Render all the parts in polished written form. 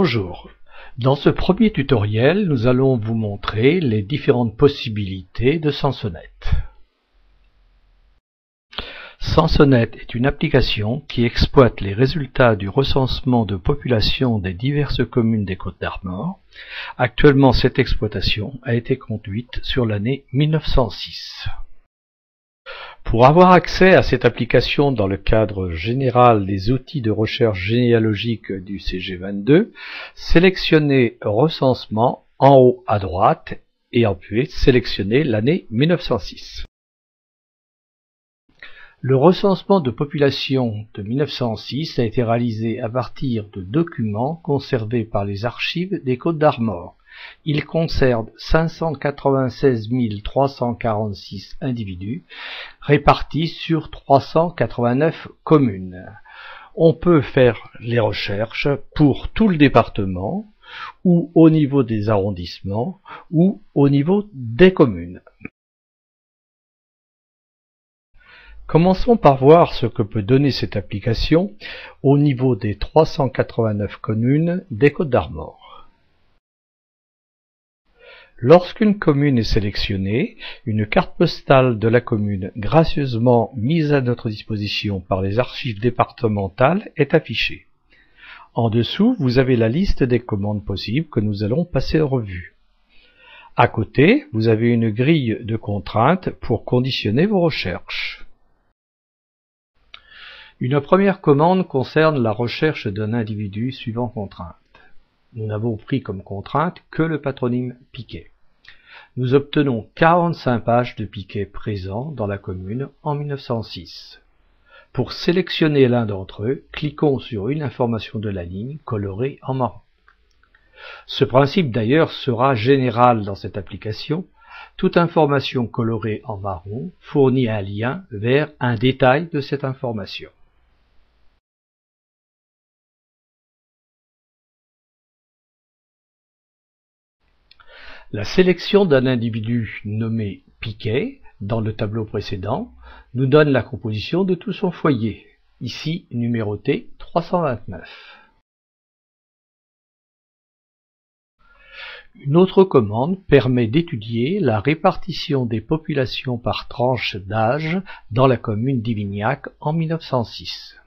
Bonjour, dans ce premier tutoriel, nous allons vous montrer les différentes possibilités de Sansonnet. Sansonnet est une application qui exploite les résultats du recensement de population des diverses communes des Côtes-d'Armor. Actuellement, cette exploitation a été conduite sur l'année 1906. Pour avoir accès à cette application dans le cadre général des outils de recherche généalogique du CG22, sélectionnez Recensement en haut à droite et puis sélectionnez l'année 1906. Le recensement de population de 1906 a été réalisé à partir de documents conservés par les archives des Côtes-d'Armor. Il concerne 596 346 individus répartis sur 389 communes. On peut faire les recherches pour tout le département ou au niveau des arrondissements ou au niveau des communes. Commençons par voir ce que peut donner cette application au niveau des 389 communes des Côtes-d'Armor. Lorsqu'une commune est sélectionnée, une carte postale de la commune gracieusement mise à notre disposition par les archives départementales est affichée. En dessous, vous avez la liste des commandes possibles que nous allons passer en revue. À côté, vous avez une grille de contraintes pour conditionner vos recherches. Une première commande concerne la recherche d'un individu suivant contrainte. Nous n'avons pris comme contrainte que le patronyme Piquet. Nous obtenons 45 pages de Piquet présents dans la commune en 1906. Pour sélectionner l'un d'entre eux, cliquons sur une information de la ligne colorée en marron. Ce principe d'ailleurs sera général dans cette application. Toute information colorée en marron fournit un lien vers un détail de cette information. La sélection d'un individu nommé Piquet dans le tableau précédent nous donne la composition de tout son foyer, ici numéroté 329. Une autre commande permet d'étudier la répartition des populations par tranche d'âge dans la commune d'Ivignac en 1906.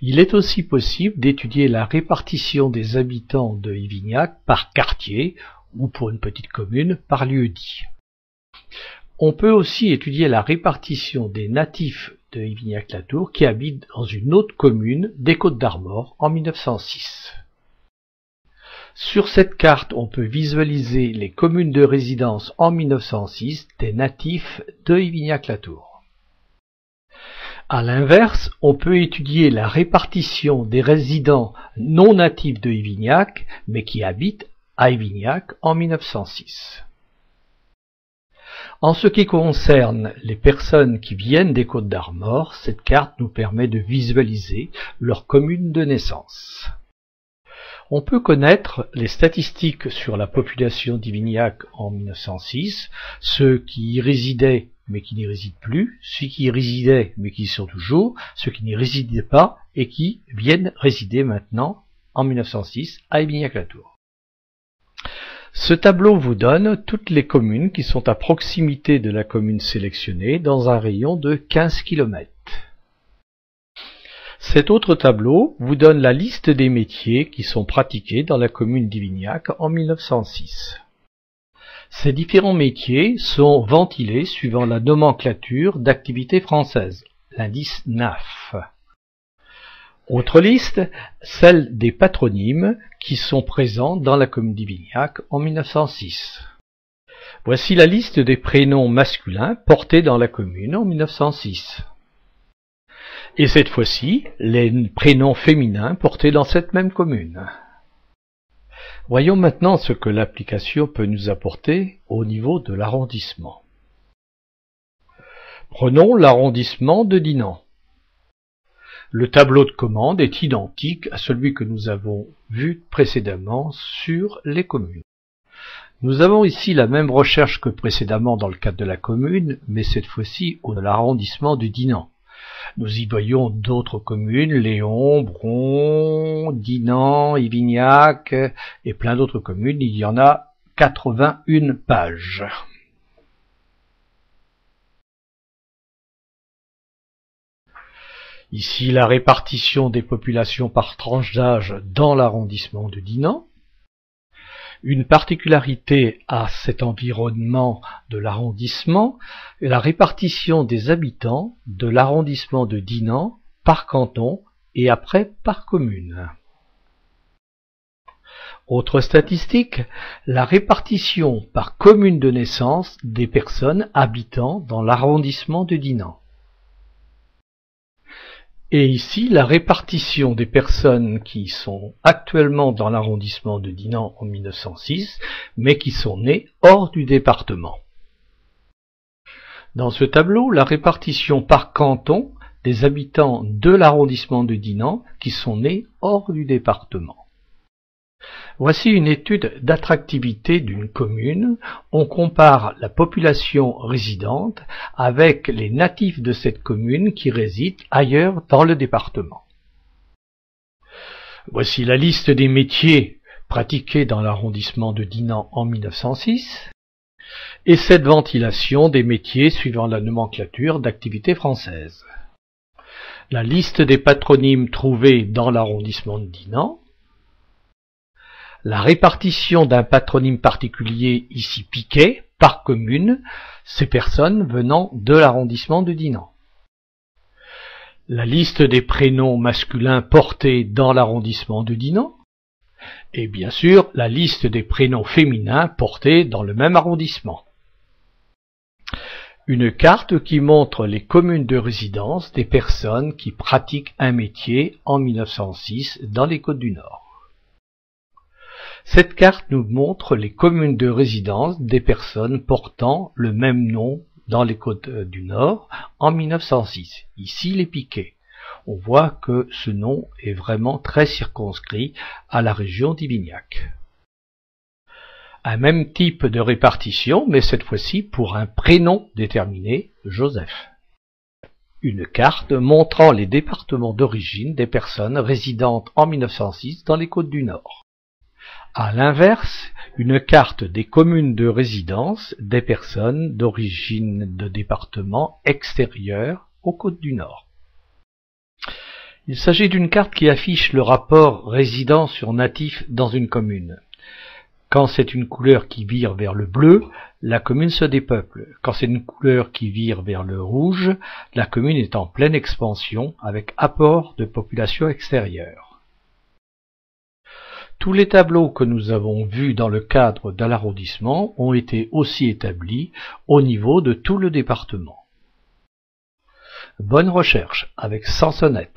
Il est aussi possible d'étudier la répartition des habitants de Ivignac par quartier ou pour une petite commune par lieu-dit. On peut aussi étudier la répartition des natifs de Ivignac-la-Tour qui habitent dans une autre commune des Côtes-d'Armor en 1906. Sur cette carte, on peut visualiser les communes de résidence en 1906 des natifs de Ivignac-la-Tour. À l'inverse, on peut étudier la répartition des résidents non natifs de Ivignac, mais qui habitent à Ivignac en 1906. En ce qui concerne les personnes qui viennent des Côtes-d'Armor, cette carte nous permet de visualiser leur commune de naissance. On peut connaître les statistiques sur la population d'Ivignac en 1906, ceux qui y résidaient mais qui n'y résident plus, ceux qui y résidaient mais qui y sont toujours, ceux qui n'y résidaient pas et qui viennent résider maintenant en 1906 à Ivignac-la-Tour. Ce tableau vous donne toutes les communes qui sont à proximité de la commune sélectionnée dans un rayon de 15 km. Cet autre tableau vous donne la liste des métiers qui sont pratiqués dans la commune d'Ivignac en 1906. Ces différents métiers sont ventilés suivant la nomenclature d'activité française, l'indice NAF. Autre liste, celle des patronymes qui sont présents dans la commune d'Ivignac en 1906. Voici la liste des prénoms masculins portés dans la commune en 1906. Et cette fois-ci, les prénoms féminins portés dans cette même commune. Voyons maintenant ce que l'application peut nous apporter au niveau de l'arrondissement. Prenons l'arrondissement de Dinan. Le tableau de commande est identique à celui que nous avons vu précédemment sur les communes. Nous avons ici la même recherche que précédemment dans le cadre de la commune, mais cette fois-ci au l'arrondissement de Dinan. Nous y voyons d'autres communes, Léon, Bron, Dinan, Ivignac et plein d'autres communes. Il y en a 81 pages. Ici, la répartition des populations par tranche d'âge dans l'arrondissement de Dinan. Une particularité à cet environnement de l'arrondissement est la répartition des habitants de l'arrondissement de Dinan par canton et après par commune. Autre statistique, la répartition par commune de naissance des personnes habitant dans l'arrondissement de Dinan. Et ici, la répartition des personnes qui sont actuellement dans l'arrondissement de Dinan en 1906, mais qui sont nées hors du département. Dans ce tableau, la répartition par canton des habitants de l'arrondissement de Dinan qui sont nés hors du département. Voici une étude d'attractivité d'une commune. On compare la population résidente avec les natifs de cette commune qui résident ailleurs dans le département. Voici la liste des métiers pratiqués dans l'arrondissement de Dinan en 1906 et cette ventilation des métiers suivant la nomenclature d'activité française. La liste des patronymes trouvés dans l'arrondissement de Dinan. La répartition d'un patronyme particulier, ici Piquet, par commune, ces personnes venant de l'arrondissement de Dinan. La liste des prénoms masculins portés dans l'arrondissement de Dinan. Et bien sûr, la liste des prénoms féminins portés dans le même arrondissement. Une carte qui montre les communes de résidence des personnes qui pratiquent un métier en 1906 dans les Côtes-du-Nord. Cette carte nous montre les communes de résidence des personnes portant le même nom dans les Côtes-du-Nord en 1906. Ici, les Piquets. On voit que ce nom est vraiment très circonscrit à la région d'Ivignac. Un même type de répartition, mais cette fois-ci pour un prénom déterminé, Joseph. Une carte montrant les départements d'origine des personnes résidentes en 1906 dans les Côtes-du-Nord. À l'inverse, une carte des communes de résidence des personnes d'origine de départements extérieurs aux Côtes-du-Nord. Il s'agit d'une carte qui affiche le rapport résident sur natif dans une commune. Quand c'est une couleur qui vire vers le bleu, la commune se dépeuple. Quand c'est une couleur qui vire vers le rouge, la commune est en pleine expansion avec apport de population extérieure. Tous les tableaux que nous avons vus dans le cadre de l'arrondissement ont été aussi établis au niveau de tout le département. Bonne recherche avec Sansonnet.